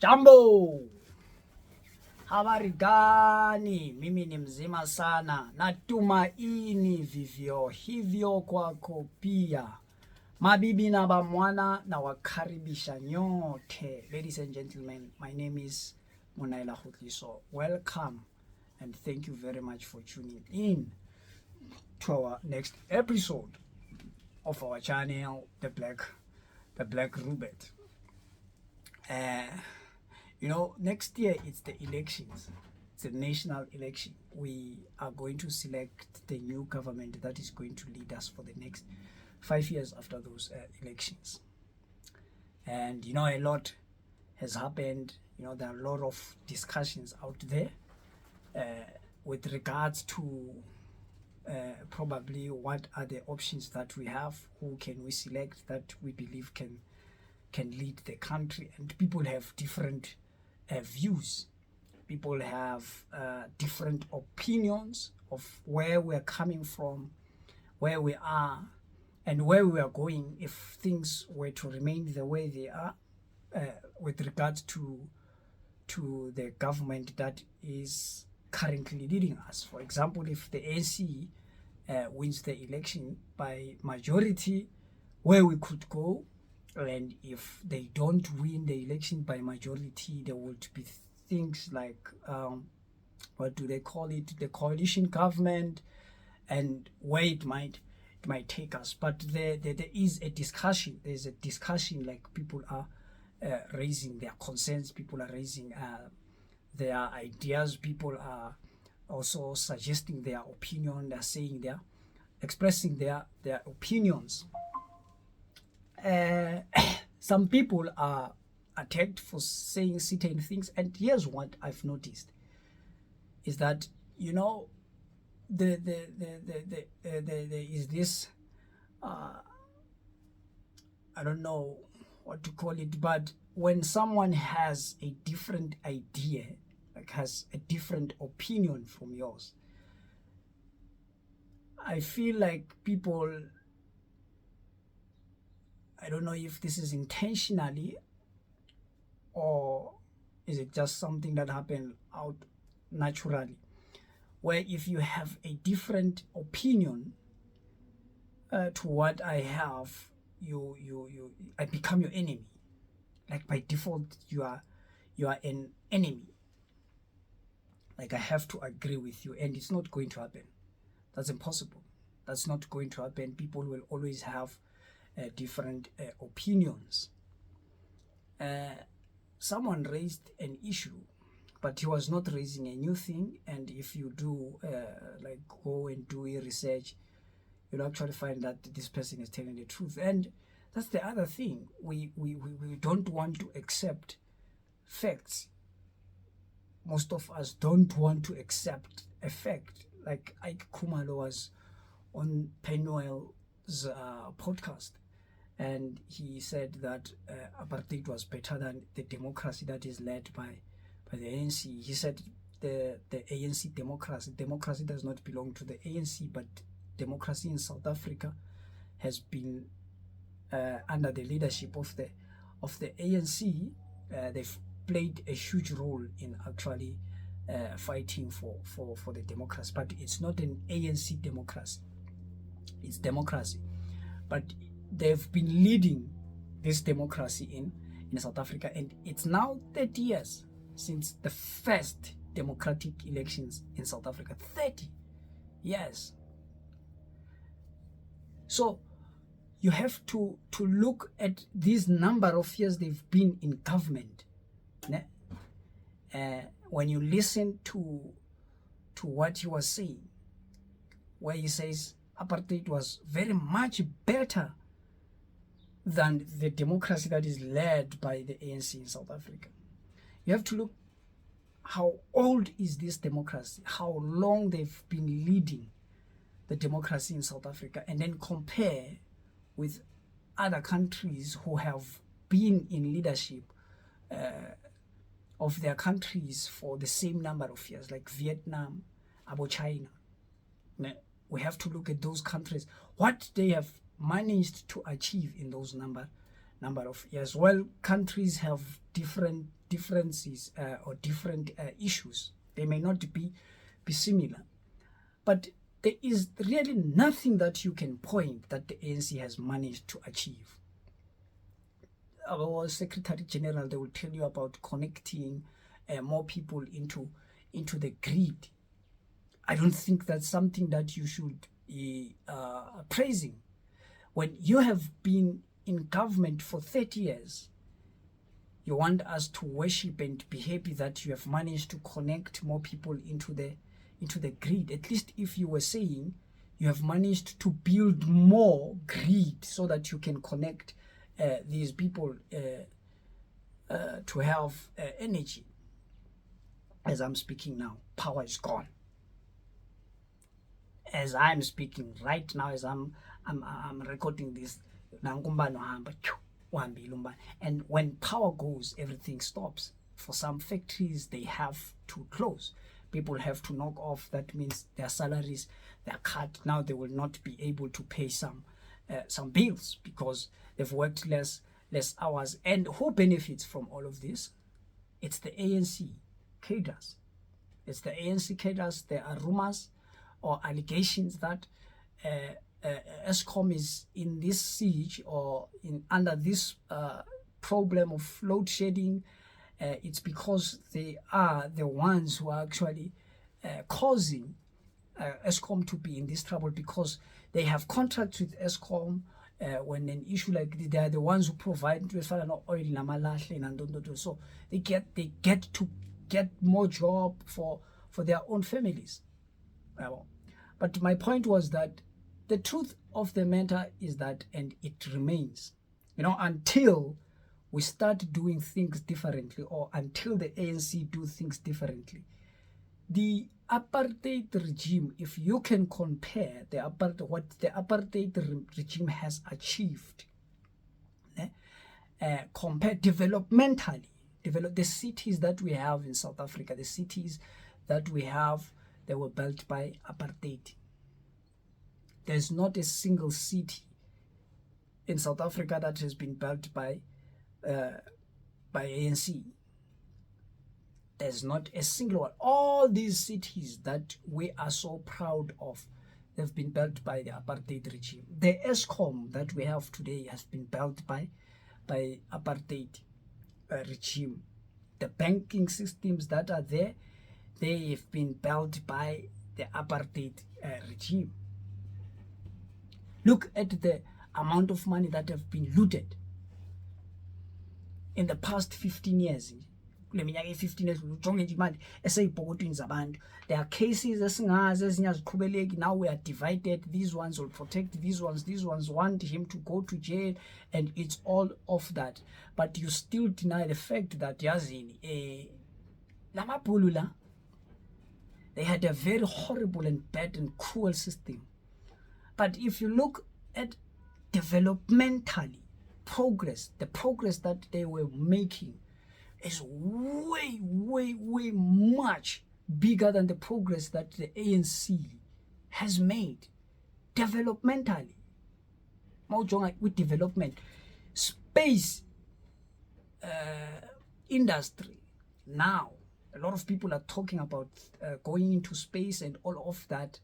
Jambo, habari gani? Mimi ni mzima sana, natumaini vivyo hivyo kwako pia. Mabibi na bamwana, na wakaribisha nyote. Ladies and gentlemen, my name is Munaila Hutliso. Welcome and thank you very much for tuning in to our next episode of our channel, The Black Rubet. Next year it's the elections. It's a national election. We are going to select the new government that is going to lead us for the next 5 years after those elections. And a lot has happened. There are a lot of discussions out there with regards to probably what are the options that we have, who can we select that we believe can lead the country. And people have different views. People have different opinions of where we're coming from, where we are, and where we are going if things were to remain the way they are with regards to the government that is currently leading us. For example, if the ANC wins the election by majority, where we could go. And if they don't win the election by majority, there would be things like, what do they call it? The coalition government, and where it might take us. But there is a discussion. There's a discussion, like people are raising their concerns. People are raising their ideas. People are also suggesting their opinion. They're saying expressing their opinions. Some people are attacked for saying certain things, and here's what I've noticed is that there is this I don't know what to call it, but when someone has a different idea, like has a different opinion from yours, I feel like people, I don't know if this is intentionally or is it just something that happened out naturally, where if you have a different opinion to what I have, I become your enemy. Like by default, you are an enemy. Like I have to agree with you, and it's not going to happen. That's impossible. That's not going to happen. People will always have different opinions. Someone raised an issue, but he was not raising a new thing. And if you do go and do your research, you'll actually find that this person is telling the truth. And that's the other thing. We don't want to accept facts. Most of us don't want to accept a fact. Like Ike Khumalo was on Penuel's podcast, and he said that apartheid was better than the democracy that is led by the ANC. He said the ANC democracy does not belong to the ANC, but democracy in South Africa has been under the leadership of the ANC. They've played a huge role in actually fighting for the democracy, but it's not an ANC democracy. It's democracy, but they've been leading this democracy in South Africa, and it's now 30 years since the first democratic elections in South Africa. 30 years. So you have to look at this number of years they've been in government. When you listen to what he was saying, where he says apartheid was very much better than the democracy that is led by the ANC in South Africa. You have to look how old is this democracy, how long they've been leading the democracy in South Africa, and then compare with other countries who have been in leadership of their countries for the same number of years, like Vietnam, China. We have to look at those countries, what they have managed to achieve in those number number of years. Well, countries have different differences or different issues. They may not be similar, but there is really nothing that you can point that the ANC has managed to achieve. Our Secretary General, they will tell you about connecting more people into the grid. I don't think that's something that you should be praising. When you have been in government for 30 years, you want us to worship and be happy that you have managed to connect more people into the grid. At least if you were saying you have managed to build more grid so that you can connect these people to have energy. As I'm speaking now, power is gone. As I'm speaking right now, as I'm recording this, and when power goes, everything stops. For some factories, they have to close. People have to knock off. That means their salaries, they're cut. Now they will not be able to pay some bills because they've worked less hours. And who benefits from all of this? It's the ANC cadres. It's the ANC cadres. There are rumors or allegations that Eskom is in this siege or under this problem of load shedding. It's because they are the ones who are actually causing Eskom to be in this trouble, because they have contracts with Eskom. When an issue like this, they are the ones who provide oil, so they get to get more job for their own families. But my point was that the truth of the matter is that, and it remains, until we start doing things differently, or until the ANC do things differently, the apartheid regime, if you can compare what the apartheid regime has achieved, compare developmentally, the cities that we have in South Africa, the cities that we have, they were built by apartheid. There's not a single city in South Africa that has been built by ANC. There's not a single one. All these cities that we are so proud of, they've been built by the apartheid regime. The Eskom that we have today has been built by apartheid regime. The banking systems that are there, they have been built by the apartheid regime. Look at the amount of money that have been looted in the past 15 years. There are cases now we are divided. These ones will protect these ones want him to go to jail, and it's all of that. But you still deny the fact that they had a very horrible and bad and cruel system. But if you look at developmentally progress, the progress that they were making is way much bigger than the progress that the ANC has made developmentally. With development, space industry, now a lot of people are talking about going into space and all of that.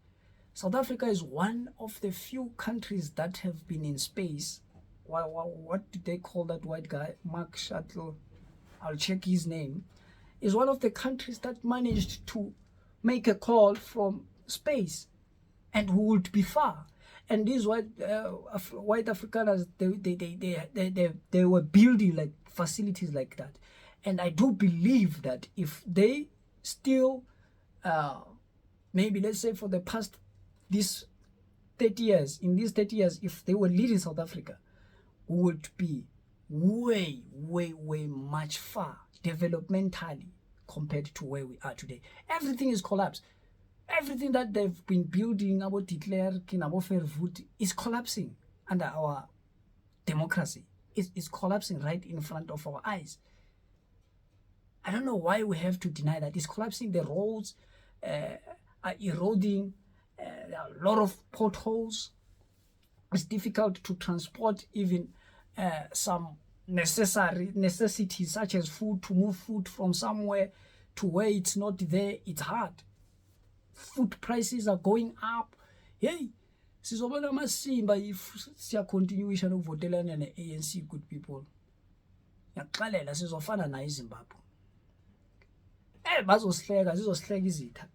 South Africa is one of the few countries that have been in space. What do they call that white guy? Mark Shuttle, I'll check his name, is one of the countries that managed to make a call from space, and who would be far. And these white Afrikaners, they were building like facilities like that. And I do believe that if they still, maybe let's say for the past these 30 years, in these 30 years, if they were leading South Africa, we would be way much far developmentally compared to where we are today. Everything is collapsed. Everything that they've been building about de Klerk, about Verwoerd, is collapsing under our democracy. It's collapsing right in front of our eyes. I don't know why we have to deny that. It's collapsing. The roads are eroding. There are a lot of potholes. It's difficult to transport even some necessities such as food, to move food from somewhere to where it's not there, it's hard. Food prices are going up. Hey, sizobona masimba if siyacontinuisha nokuvotelana ne-ANC, good people. Ngiyakuxelela sizofana nayo iZimbabwe. Bazosihleka, zizosihleka izitha.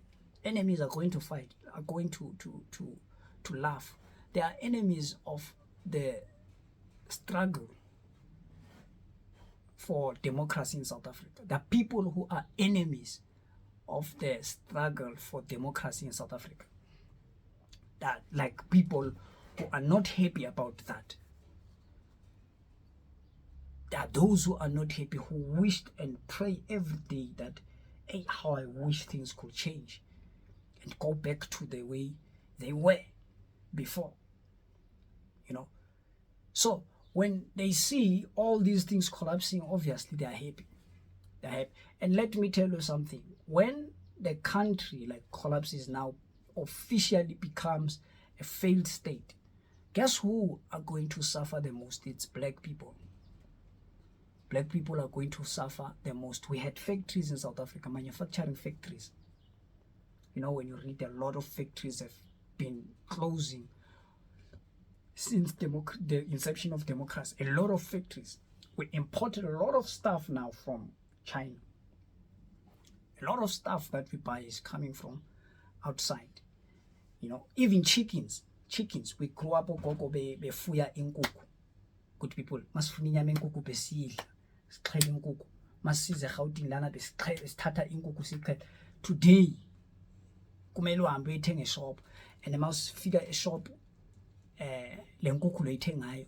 Enemies are going to fight, are going to laugh. They are enemies of the struggle for democracy in South Africa. The people who are enemies of the struggle for democracy in South Africa. That, like, people who are not happy about that. There are those who are not happy, who wished and pray every day that, hey, how I wish things could change and go back to the way they were before. You know? So when they see all these things collapsing, obviously they are happy. They're happy. And let me tell you something. When the country collapses now, officially becomes a failed state, guess who are going to suffer the most? It's black people. Black people are going to suffer the most. We had factories in South Africa, manufacturing factories. You know, when you read, a lot of factories have been closing since the inception of democracy. A lot of factories. We imported a lot of stuff now from China. A lot of stuff that we buy is coming from outside. You know, even chickens. We grew up gogo befuya inkukhu. Good people, masifuna inyama yenkukhu besidla. Siqhela inkukhu. Masize eGauteng lana besithatha inkukhu siqhela. Today kumele uhambe uyithenga eshop, and masifika eshop le nkukhu leyithengayo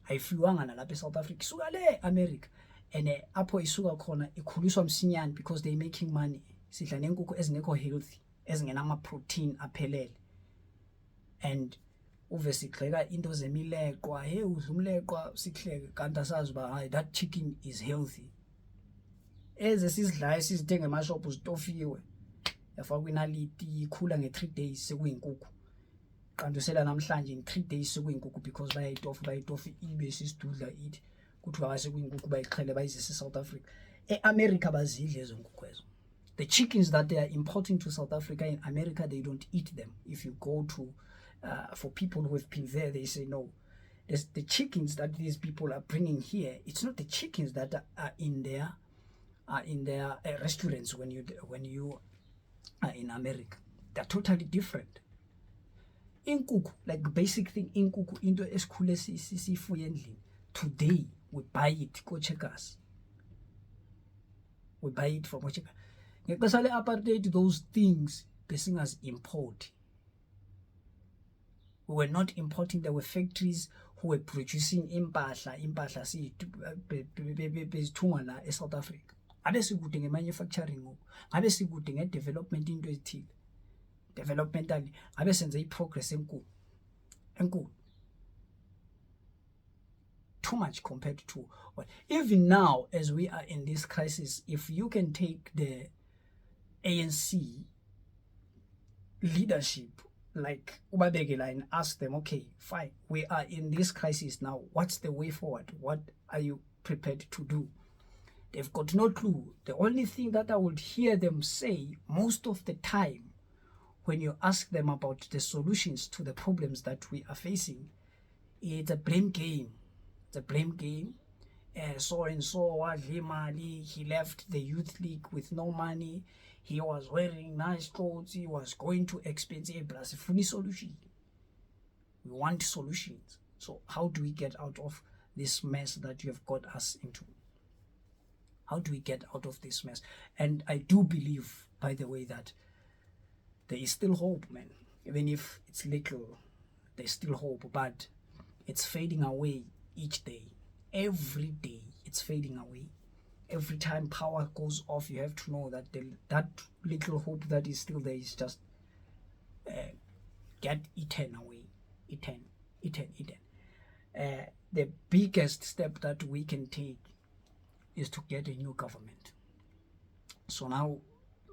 ayifiwanga nalapha eSouth Africa, isuka le America, and apho isuka khona ikhuliswa msinyane because they making money. Sidla nenkukhu ezingekho healthy, ezingenama protein aphelele, and uve sigxeka into zemileqwa. Hey, udla umleqwa sihleke, kanti asazi uba hayi, that chicken is healthy. Eze sizidlayo sizithenga emashop zitofiwe, yafakwa inaliti, ikhula nge-3 days sekuyinkukhu. Kanti usela namhlanje in 3 days sekuyinkukhu because bayayitofa ibe sisidudla ithi kuthiwa kasekuyinkuku bayiqhele bayizise South Africa. E-America bazidla ezo nkukhu ezo. The chickens that they are importing to South Africa, in America they don't eat them. If you go to for people who have been there, they say no. The chickens that these people are bringing here, it's not the chickens that are in their restaurants when you are in America. They're totally different. Inkukhu, like basic thing, inkukhu into esikhule sifuye endlini. Today we buy it ko-Checkers. We buy it from Checkers. Ngexesha le-apartheid, those things besingazi import. We were not importing. There were factories who were producing impahla bezithungwa la eSouth Africa. Ngabe sikude nge-manufacturing ngoku, ngabe sikude nge-development into ezithile. Developmentally, ngabe senze i-progress enkulu. Too much compared to what. Even now, as we are in this crisis, if you can take the ANC leadership, like Ubabegela, and ask them, okay, fine, we are in this crisis now, what's the way forward? What are you prepared to do? They've got no clue. The only thing that I would hear them say most of the time when you ask them about the solutions to the problems that we are facing, it's a blame game. It's a blame game. So and so, he left the youth league with no money. He was wearing nice clothes. He was going to expensive plus funny solution. We want solutions. So how do we get out of this mess that you have got us into? How do we get out of this mess? And I do believe, by the way, that there is still hope, man. Even if it's little, there's still hope, but it's fading away each day. Every day, it's fading away. Every time power goes off, you have to know that that little hope that is still there is just get eaten away. Eaten. The biggest step that we can take is to get a new government. So now,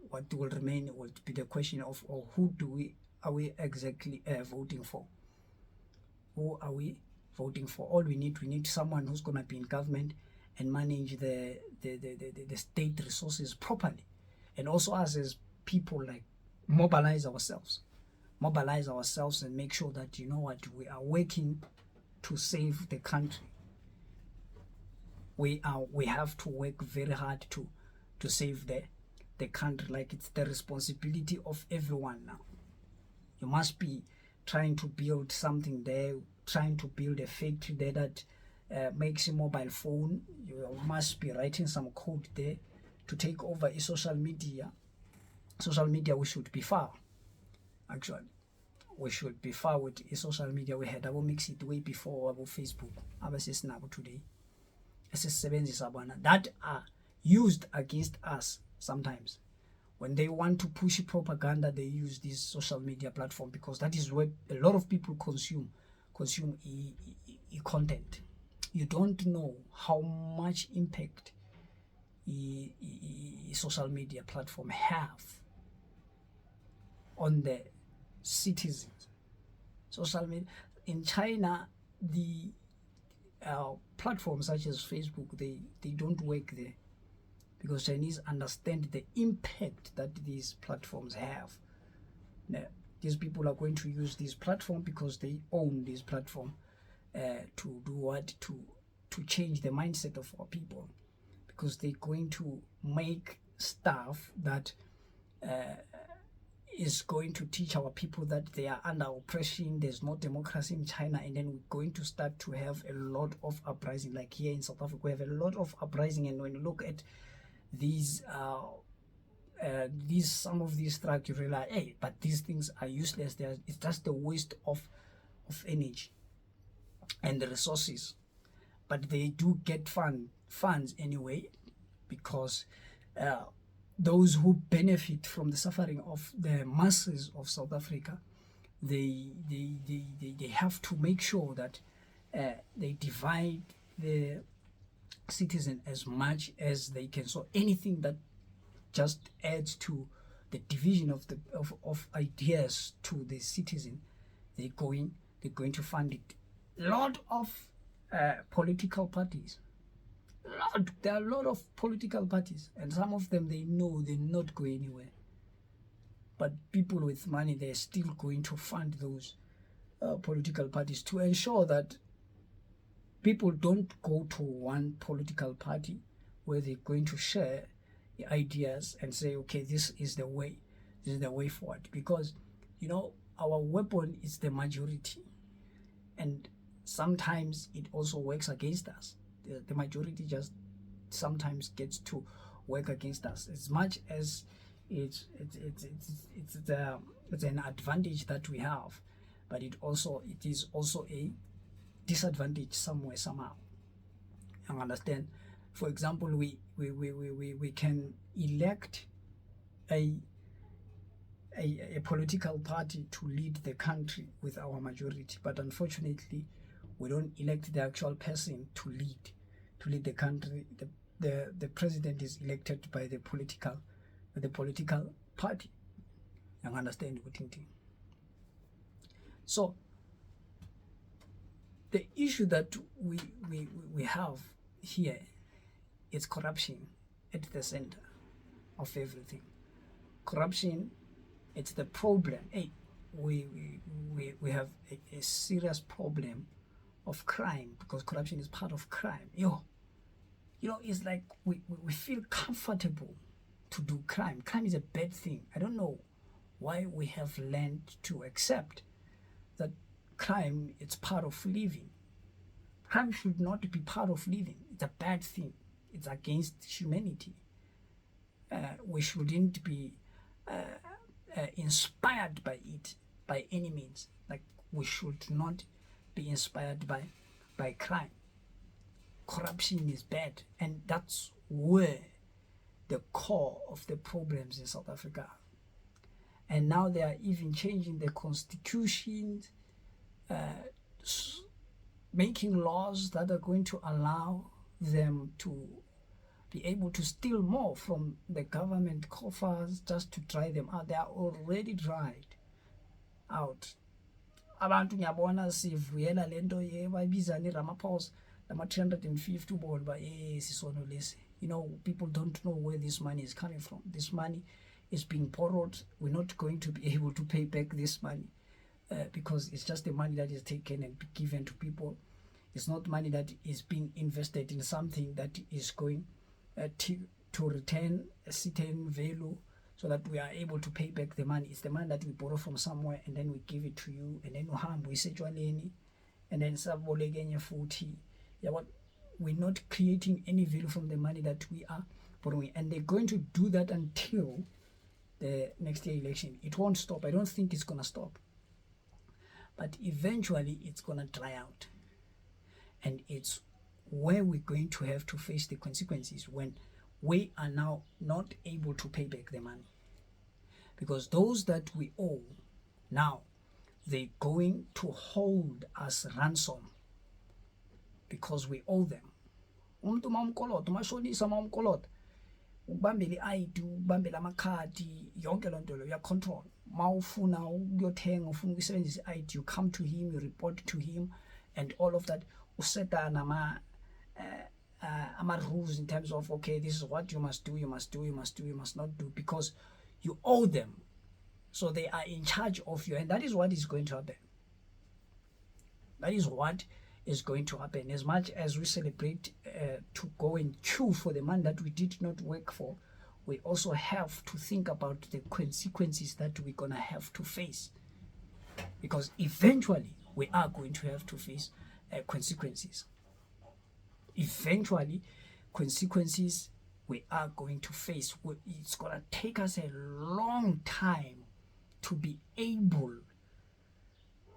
what will remain will be the question of who are we exactly voting for? Who are we voting for. All we need someone who's going to be in government and manage the state resources properly. And also us as people, like, mobilize ourselves and make sure that, you know what, we are working to save the country. We have to work very hard to save the country. Like, it's the responsibility of everyone now. You must be trying to build something there, trying to build a factory there that makes a mobile phone. You must be writing some code there to take over a social media. Social media, we should be far. Actually, we should be far with a social media. We had our mix it way before our Facebook. Our Snap today. That are used against us sometimes. When they want to push propaganda, they use this social media platform, because that is where a lot of people consume content. You don't know how much impact social media platform have on the citizens. Social media in China, the platforms such as Facebook, they don't work there, because Chinese understand the impact that these platforms have. Now, these people are going to use this platform because they own this platform to do what? To change the mindset of our people, because they're going to make stuff that is going to teach our people that they are under oppression, there's no democracy in China, and then we're going to start to have a lot of uprising. Like here in South Africa, we have a lot of uprising, and when you look at these some of these strikes, you realize, hey, but these things are useless. It's just a waste of energy and the resources. But they do get funds anyway, because those who benefit from the suffering of the masses of South Africa, they have to make sure that they divide the citizen as much as they can. So anything that just adds to the division of ideas to the citizen, they're going to fund it. Lot of political parties. There are a lot of political parties, and some of them, they know they're not going anywhere. But people with money, they're still going to fund those political parties to ensure that people don't go to one political party where they're going to share the ideas and say, okay, this is the way forward. Because, you know, our weapon is the majority, and sometimes it also works against us. The majority just sometimes gets to work against us, as much as it's an advantage that we have, but it is also a disadvantage somewhere, somehow. You understand? For example, we can elect a political party to lead the country with our majority, but unfortunately we don't elect the actual person to lead the country. The president is elected by the political party. You understand what I'm saying? So the issue that we have here is corruption at the center of everything. Corruption, it's the problem. Hey, we have a serious problem of crime, because corruption is part of crime. You know, it's like we feel comfortable to do crime. Crime is a bad thing. I don't know why we have learned to accept that crime is part of living. Crime should not be part of living. It's a bad thing. It's against humanity. We shouldn't be inspired by it by any means. Like, we should not be inspired by crime. Corruption is bad, and that's where the core of the problems in South Africa are. And now they are even changing the constitution, making laws that are going to allow them to be able to steal more from the government coffers just to dry them out. They are already dried out. abantu ngiyabona sivuyela lento yebayibiza ni Ramaphosa lama 350 ubona ba sisono lesi. You know, people don't know where this money is coming from. This money is being borrowed. We're not going to be able to pay back this money because it's just the money that is taken and given to people. It's not money that is being invested in something that is going to return a certain value so that we are able to pay back the money. It's the money that we borrow from somewhere and then we give it to you, and then uhambe uyisetshaleni, and then saboleke enye futhi. Yeah, what we're not creating any value from the money that we are borrowing, and they're going to do that until the next year election. It won't stop. I don't think it's gonna stop, but eventually it's gonna dry out, and it's where we're going to have to face the consequences when we are now not able to pay back the money, because those that we owe now, they're going to hold us ransom because we owe them. Umuntu mawumkolota umashonisa mawumkolota ukubambela i-ID ukubambela amakhadi yonke lonto lo uyacontrol. Mawufuna ukuyothenga ufuna ukusebenzisa i-ID, you come to him, you report to him, and all of that. Useta nama rules in terms of, okay, this is what you must do, you must not do, because you owe them. So they are in charge of you, and that is what is going to happen. That is what is going to happen. As much as we celebrate to go and queue for the money that we did not work for, we also have to think about the consequences that we're gonna have to face, because eventually we are going to have to face consequences. Eventually, consequences we are going to face. It's gonna take us a long time to be able,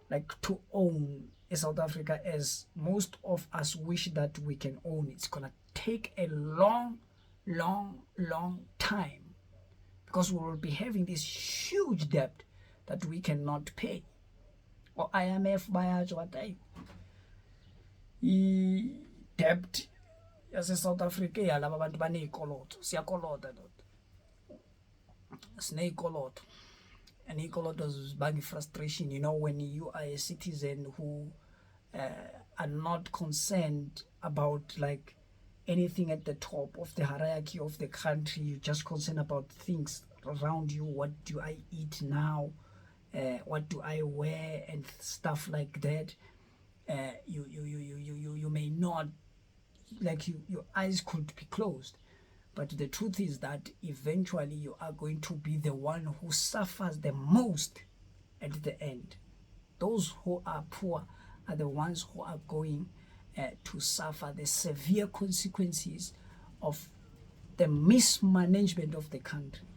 like, to own South Africa as most of us wish that we can own. It's gonna take a long time, because we will be having this huge debt that we cannot pay. Or IMF bayatsho bathi i-debt yase-South Africa yalaba bantu baney'koloto, siyakolota siney'koloto, and iy'koloto zibanga frustration. You know, when you are a citizen who are not concerned about like anything at the top of the hierarchy of the country, you're just concerned about things around you. What do I eat now? What do I wear and stuff like that? You may not, like, your eyes could be closed, but the truth is that eventually you are going to be the one who suffers the most at the end. Those who are poor are the ones who are going to suffer the severe consequences of the mismanagement of the country.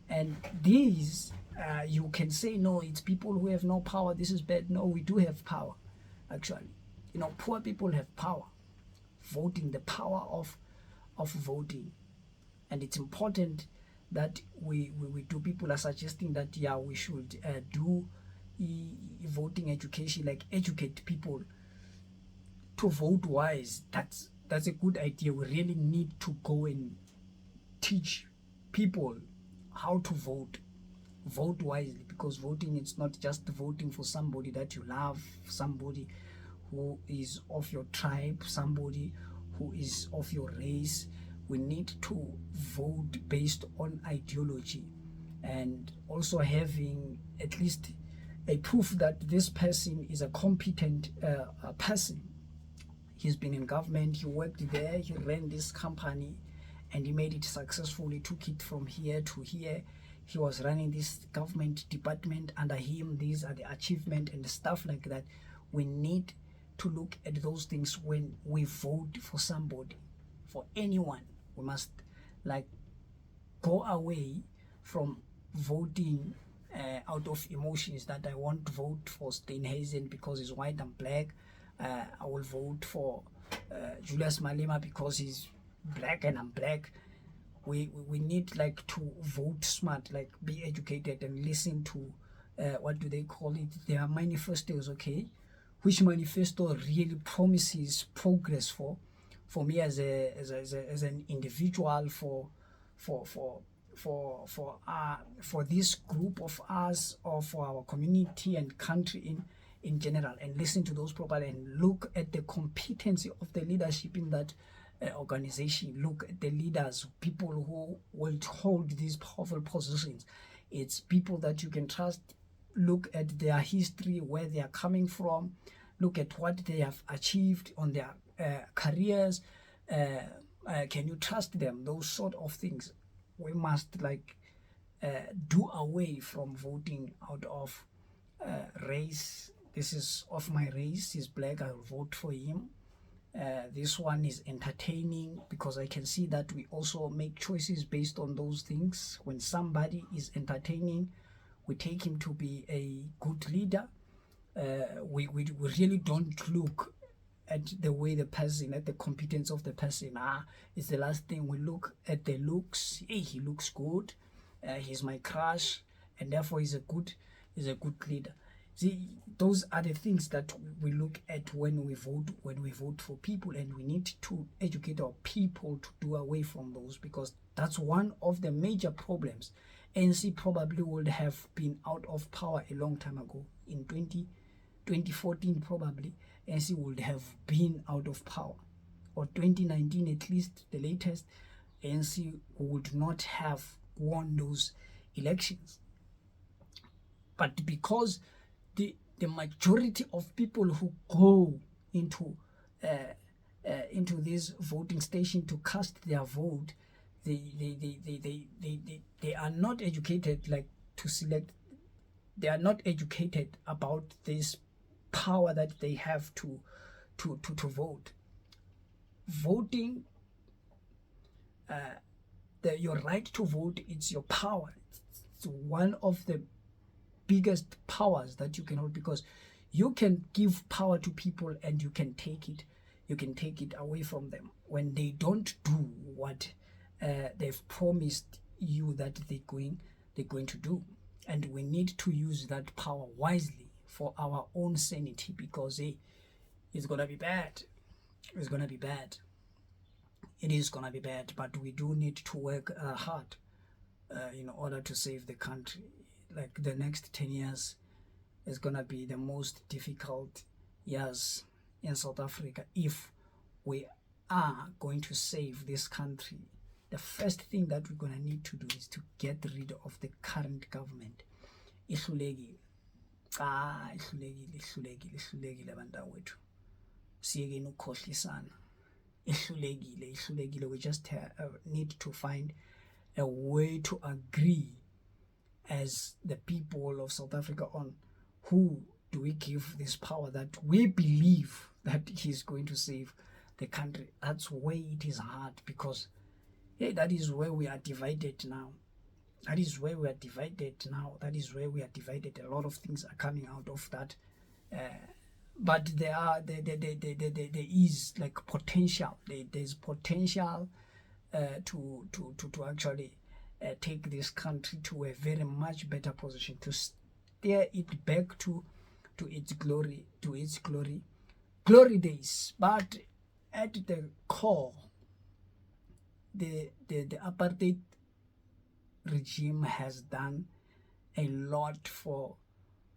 And these, you can say, no, it's people who have no power, this is bad. No, we do have power, actually. You know, poor people have power. Voting, the power of voting. And it's important that we do. People are suggesting that, yeah, we should do voting education, like educate people to vote wise. That's a good idea. We really need to go and teach people how to vote wisely, because voting, it's not just voting for somebody that you love, somebody who is of your tribe, somebody who is of your race. We need to vote based on ideology, and also having at least a proof that this person is a competent person. He's been in government, he worked there, he ran this company, and he made it successfully, took it from here to here. He was running this government department under him. These are the achievements and stuff like that. We need to look at those things when we vote for somebody, for anyone. We must, like, go away from voting out of emotions, that I won't vote for Steenhuisen because he's white and black. I will vote for Julius Malema because he's black and I'm black. We need, like, to vote smart, like, be educated and listen to what do they call it? Their manifestos, okay? Which manifesto really promises progress for me as an individual, for this group of us, or for our community and country in general, and listen to those properly and look at the competency of the leadership in that organization. Look at the leaders, people who will hold these powerful positions. It's people that you can trust. Look at their history, where they are coming from. Look at what they have achieved on their careers. Can you trust them? Those sort of things. We must do away from voting out of race. This is of my race, he's black, I'll vote for him. This one is entertaining, because I can see that we also make choices based on those things. When somebody is entertaining, we take him to be a good leader. We really don't look at the way the person, at the competence of the person. It's the last thing. We look at the looks. Hey, he looks good. He's my crush, and therefore he's a good leader. See, those are the things that we look at when we vote for people, and we need to educate our people to do away from those, because that's one of the major problems. ANC probably would have been out of power a long time ago. In 2014 probably, ANC would have been out of power, or 2019 at least, the latest. ANC would not have won those elections. But because the majority of people who go into this voting station to cast their vote, they are not educated to select. They are not educated about this power that they have to vote. Voting, your right to vote, it's your power. It's one of the biggest powers that you can hold, because you can give power to people and you can take it away from them when they don't do what they've promised you that they're going to do. And we need to use that power wisely for our own sanity, because it's gonna be bad. It is gonna be bad, but we do need to work hard in order to save the country. Like, the next 10 years is gonna be the most difficult years in South Africa if we are going to save this country. The first thing that we're gonna need to do is to get rid of the current government. Ihlulekile bantawethu, siyekeni ukukhohlisana. Ihlulekile. We just need to find a way to agree as the people of South Africa on who do we give this power that we believe that he's going to save the country. That's where it is hard, because that is where we are divided now. That is where we are divided. A lot of things are coming out of that. But there is potential. There's potential to actually take this country to a very much better position, to steer it back to its glory days. But at the core, the apartheid regime has done a lot for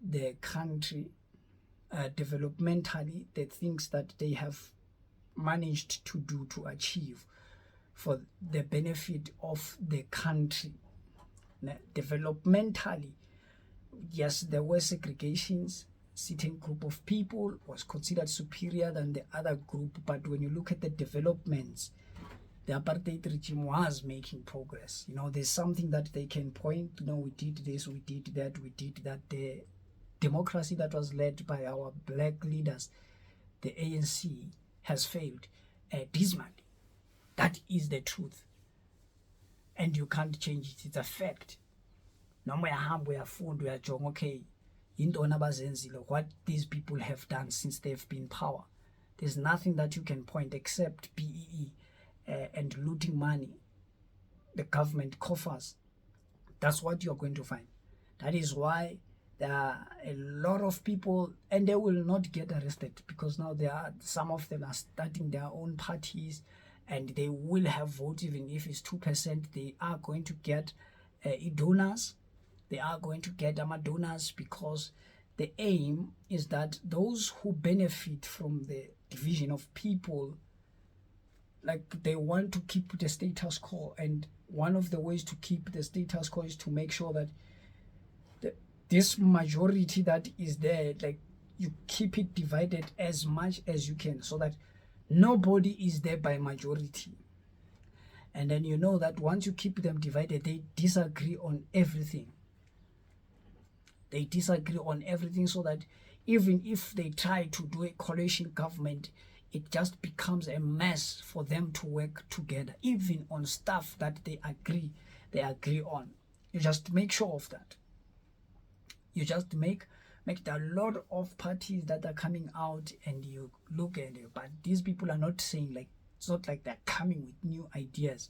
the country developmentally. The things that they have managed to do, to achieve for the benefit of the country developmentally. Yes, there were segregations. Certain group of people was considered superior than the other group, but when you look at the developments, the apartheid regime was making progress. There's something that they can point to. We did this, we did that. The democracy that was led by our black leaders, the ANC, has failed dismally. That is the truth, and you can't change it. It's a fact. Noma uyahamba uyafunda uyajonga, okay, yintoni abazenzile, what these people have done since they've been in power. There's nothing that you can point except BEE and looting money, the government coffers. That's what you're going to find. That is why there are a lot of people, and they will not get arrested, because now some of them are starting their own parties, and they will have votes. Even if it's 2%, they are going to get donors. They are going to get donors, because the aim is that those who benefit from the division of people, like they want to keep the status quo, and one of the ways to keep the status quo is to make sure that this majority that is there, like you keep it divided as much as you can, so that nobody is there by majority. And then you know that once you keep them divided, they disagree on everything. They disagree on everything, so that even if they try to do a coalition government, it just becomes a mess for them to work together, even on stuff that they agree on. You just make sure of that. You just make there are a lot of parties that are coming out, and you look at it, but these people are not saying, like, it's not like they're coming with new ideas.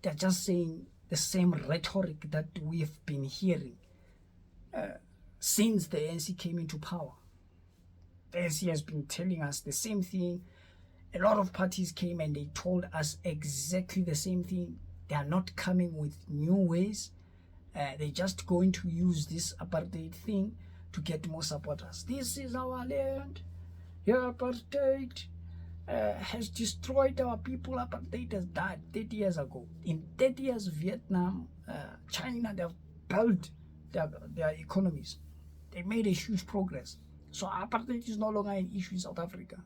They're just saying the same rhetoric that we have been hearing since the ANC came into power. The ANC has been telling us the same thing. A lot of parties came and they told us exactly the same thing. They are not coming with new ways. They're just going to use this apartheid thing to get more supporters. This is our land. Your apartheid has destroyed our people. Apartheid has died 30 years ago. In 30 years, Vietnam, China, they have built their economies. They made a huge progress. So apartheid is no longer an issue in South Africa.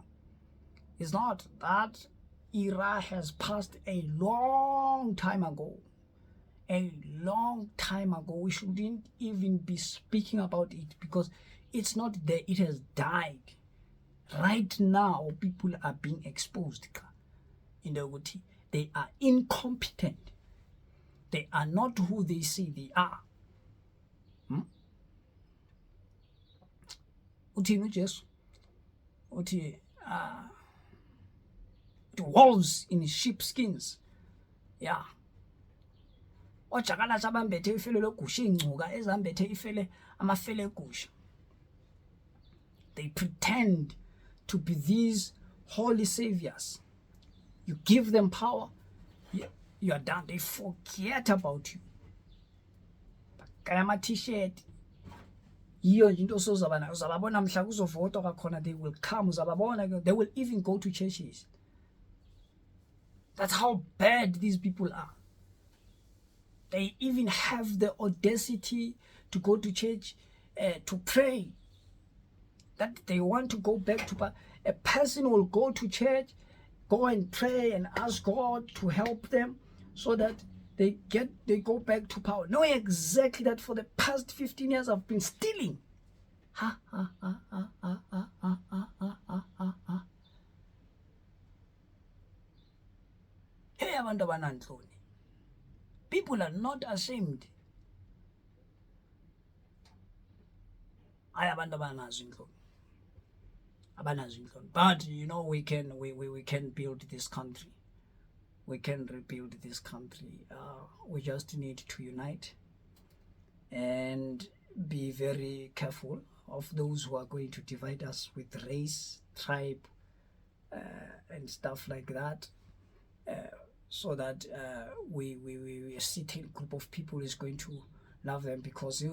It's not. That era has passed a long time ago. A long time ago. We shouldn't even be speaking about it, because it's not there. It has died. Right now, people are being exposed in the OT. They are incompetent. They are not who they say they are. Uthini uJesu? Uthi wolves in sheepskins. Yeah. Ojakala sabambethe ifele legusha ingcuka ezambethe ifele amafele egusha. They pretend to be these holy saviors. You give them power, you are done. They forget about you. Kaya t-shirt yiyo into osozabana uzababona mhla kuzovotwa kakhona, they will come, uzababona, they will even go to churches. That's how bad these people are. They even have the audacity to go to church to pray. That they want to go back to a person will go to church, go and pray and ask God to help them so that they go back to power, knowing exactly that for the past 15 years I've been stealing. Hey, abantu abanantloni. People are not ashamed. Abantu abanazo intloni. But you know, we can build this country. We can rebuild this country. We just need to unite and be very careful of those who are going to divide us with race, tribe, and stuff like that, so that a certain group of people is going to love them because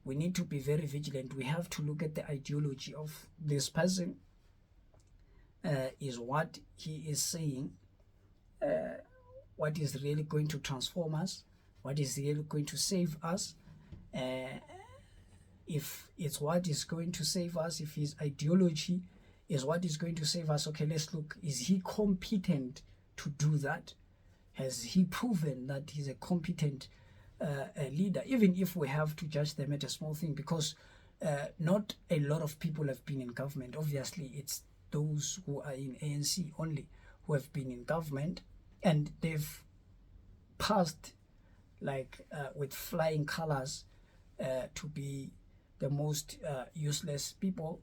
we need to be very vigilant. We have to look at the ideology of this person. Is what he is saying, what is really going to transform us, what is really going to save us. If it's what is going to save us, if his ideology is what is going to save us, okay, let's look. Is he competent to do that? Has he proven that he's a competent leader? Even if we have to judge them at a small thing, because not a lot of people have been in government. Obviously, it's those who are in ANC only who have been in government, and they've passed like with flying colors to be the most useless people.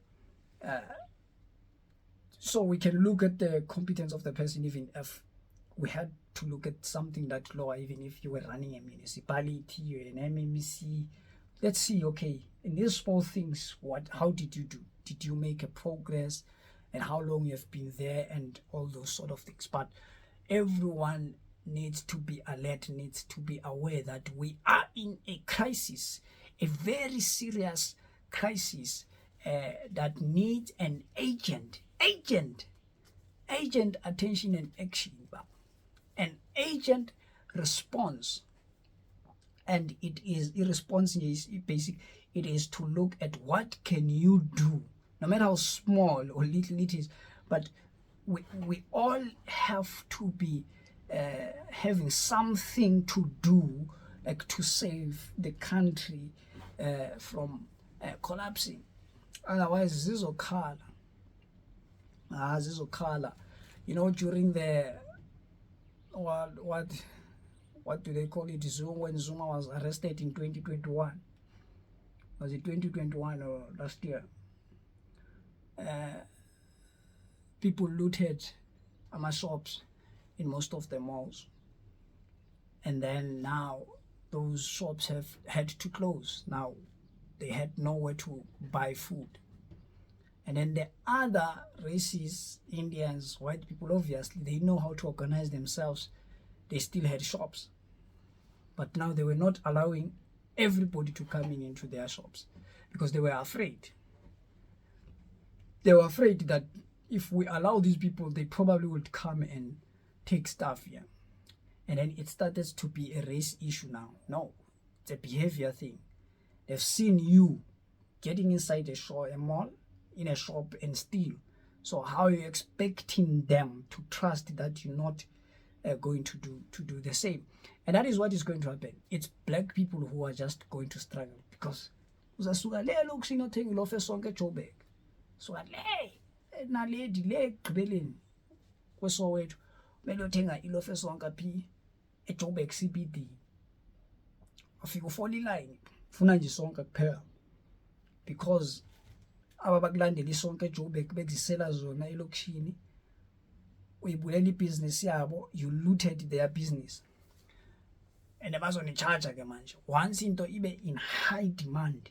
So we can look at the competence of the person, even if we had to look at something that lower, even if you were running a municipality, you're an MMC. Let's see, okay, in these small things, how did you do? Did you make a progress? And how long you have been there, and all those sort of things. But everyone needs to be alert, needs to be aware that we are in a crisis, a very serious crisis that needs an agent attention and action, an agent response. And it is response is basic. It is to look at what can you do, no matter how small or little it is. But we all have to be having something to do, like to save the country from collapsing. Otherwise, zizokhala. Zizokhala. You know, during the what do they call it? When Zuma was arrested in 2021. Was it 2021 or last year? People looted shops in most of the malls. And then now those shops have had to close. Now they had nowhere to buy food. And then the other races, Indians, white people, obviously, they know how to organize themselves. They still had shops. But now they were not allowing everybody to come into their shops because they were afraid. They were afraid that if we allow these people, they probably would come and take stuff here. And then it started to be a race issue now. No, it's a behavior thing. They've seen you getting inside a mall, in a shop and steal. So how are you expecting them to trust that you're not going to do the same? And that is what is going to happen. It's black people who are just going to struggle because uzasuka le lokishini othenga ilofu esonke eJoburg. Suka le naledi le egqibeleni kweSoweto kumele uthenga ilofu esonke phi eJoburg CBD. Afika ufola iline ufuna nje sonke kuphela because aba bakulandela isonke eJoburg bekuzisela zona elokishini uyibulela ibusiness yabo, you looted their business. And bazone-charge ke manje once into ibe in high demand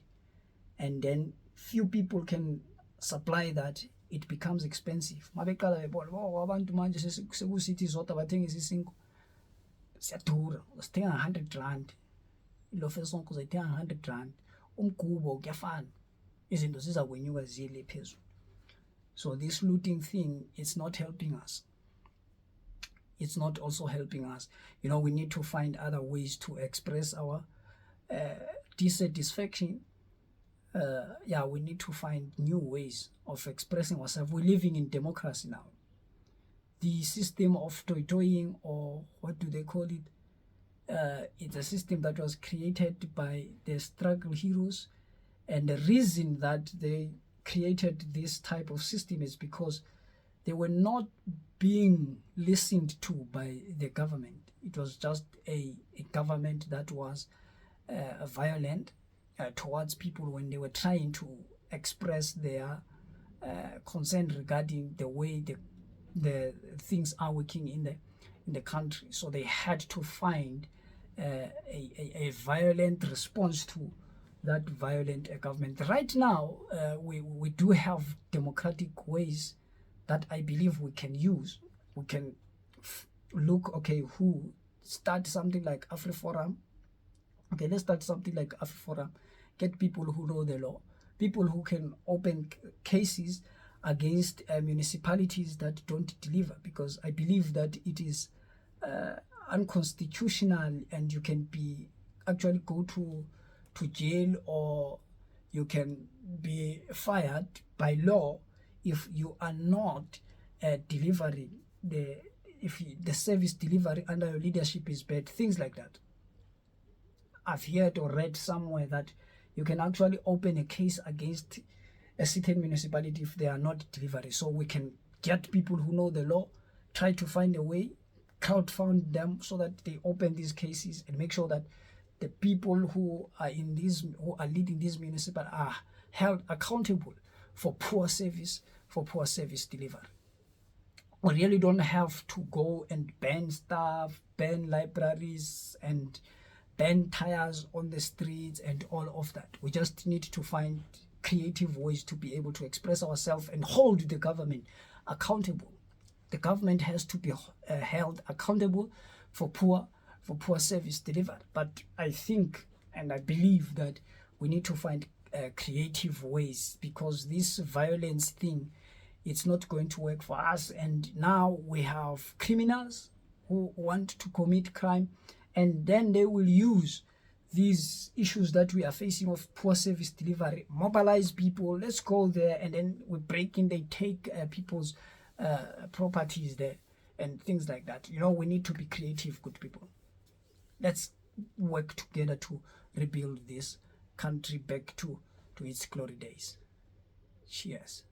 and then few people can supply that, it becomes expensive. Mabeqala bebona abantu manje sekusithi zodwa bathengisa isinko siyadura, usithenga 100 rand ilofu esonke uzayithenga 100 rand, umgubo kuyafana, izinto ziza kwenyuka zile phezulu. So this looting thing, it's not helping us. It's not also helping us. You know, we need to find other ways to express our dissatisfaction. We need to find new ways of expressing ourselves. We're living in democracy now. The system of toy-toying, or what do they call it? It's a system that was created by the struggle heroes. And the reason that they created this type of system is because they were not being listened to by the government. It was just a government that was violent towards people when they were trying to express their concern regarding the way the things are working in the country. So they had to find a violent response to that violent government. Right now, we do have democratic ways that I believe we can use. We can look, okay, who start something like AfriForum. Okay, let's start something like AfriForum. Get people who know the law, people who can open cases against municipalities that don't deliver, because I believe that it is unconstitutional, and you can be actually go to jail, or you can be fired by law if you are not delivering the service delivery under your leadership is bad, things like that. I've heard or read somewhere that you can actually open a case against a certain municipality if they are not delivering. So we can get people who know the law, try to find a way, crowdfund them so that they open these cases and make sure that the people who are leading these municipal are held accountable for poor service delivery. We really don't have to go and ban stuff, ban libraries, and ban tires on the streets and all of that. We just need to find creative ways to be able to express ourselves and hold the government accountable. The government has to be held accountable for poor service delivered. But I think and I believe that we need to find creative ways, because this violence thing, it's not going to work for us. And now we have criminals who want to commit crime, and then they will use these issues that we are facing of poor service delivery, mobilize people, let's go there, and then we break in, they take people's properties there and things like that. We need to be creative, good people. Let's work together to rebuild this country back to its glory days. Cheers.